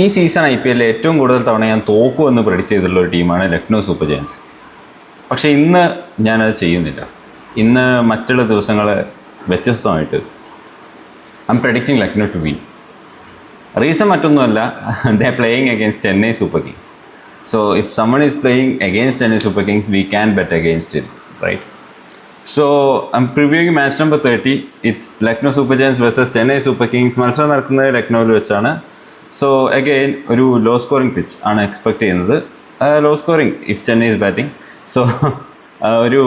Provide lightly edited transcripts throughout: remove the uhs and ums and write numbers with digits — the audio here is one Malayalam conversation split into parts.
ഈ സീസൺ IPL ഏറ്റവും കൂടുതൽ തവണ ഞാൻ തോക്കുമെന്ന് പ്രെഡിക്റ്റ് ചെയ്തിട്ടുള്ള ഒരു ടീമാണ് ലക്നൗ സൂപ്പർ ജയൻസ്. പക്ഷേ ഇന്ന് ഞാനത് ചെയ്യുന്നില്ല. ഇന്ന് മറ്റുള്ള ദിവസങ്ങൾ വ്യത്യസ്തമായിട്ട് I'm predicting Lucknow to win. Reason മറ്റൊന്നുമല്ല, they are playing against Chennai Super Kings. So if someone is playing against Chennai Super Kings, we can bet against it, right? So I'm previewing match number 30. It's Lucknow Super Giants versus Chennai Super Kings. മത്സരം നടക്കുന്നത് ലക്നൗവിൽ വെച്ചാണ്. സോ അഗെയിൻ ഒരു ലോ സ്കോറിംഗ് പിച്ച് ആണ് എക്സ്പെക്ട് ചെയ്യുന്നത്. Low scoring if Chennai is batting. So ഒരു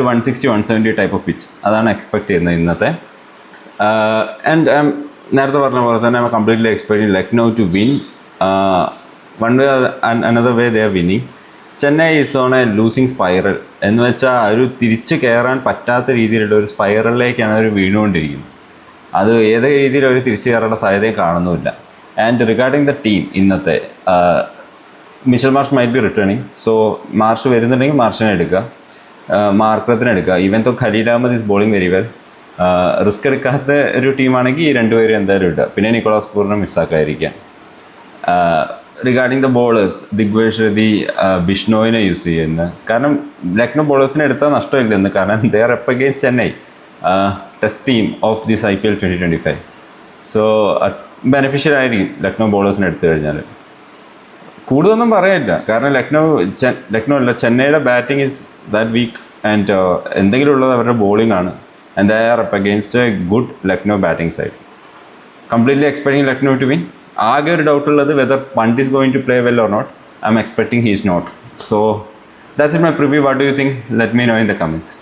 160-170 ടൈപ്പ് ഓഫ് പിച്ച് അതാണ് എക്സ്പെക്ട് ചെയ്യുന്നത് ഇന്നത്തെ. ആൻഡ് നേരത്തെ പറഞ്ഞ പോലെ തന്നെ completely expecting Lucknow to win. One way another way they are winning. Chennai is on a losing spiral എന്ന് വെച്ചാൽ ഒരു തിരിച്ച് കയറാൻ പറ്റാത്ത രീതിയിലുള്ള ഒരു സ്പൈറലിലേക്കാണ് അവർ വീണുകൊണ്ടിരിക്കുന്നത്. അത് ഏത് രീതിയിൽ അവർ തിരിച്ചു കയറേണ്ട സാധ്യതയും കാണുന്നുമില്ല. ആൻഡ് റിഗാർഡിങ് ദ ടീം ഇന്നത്തെ, Mitchell Marsh might be returning. So Marsh വരുന്നുണ്ടെങ്കിൽ മാർഷിനെ എടുക്കുക, മാർക്കറത്തിനെ എടുക്കുക. Even though Khaleel Ahmed is bowling very well. Risk എടുക്കാത്ത ഒരു ടീമാണെങ്കിൽ ഈ രണ്ടുപേരും എന്തായാലും ഇടുക. പിന്നെ നിക്കോളാസ് പൂറിനെ മിസ്സാക്കാതിരിക്കുക. Regarding the bowlers, Digvesh Rathi, ബിഷ്ണോയിനെ യൂസ് ചെയ്യുന്നത്. കാരണം ലക്നൗ ബോളേഴ്സിനെ എടുത്താൽ നഷ്ടമില്ലെന്ന്. കാരണം they are up against Chennai, test team of this IPL 2025. So beneficial ആയിരിക്കും ലക്നൗ ബോളേഴ്സിനെ എടുത്തു കഴിഞ്ഞാൽ. കൂടുതലൊന്നും പറയാനില്ല, കാരണം ലക്നൗ അല്ല, ചെന്നൈയുടെ batting is that weak. And എന്തെങ്കിലും ഉള്ളത് അവരുടെ ബോളിംഗ് ആണ്. And they are up against a good Lucknow batting side. Completely expecting Lucknow to win. ആകെ ഒരു ഡൗട്ട് ഉള്ളത് whether Pant is going to play well or not. I'm expecting he is not. So that's it my preview. What do you think? Let me know in the comments.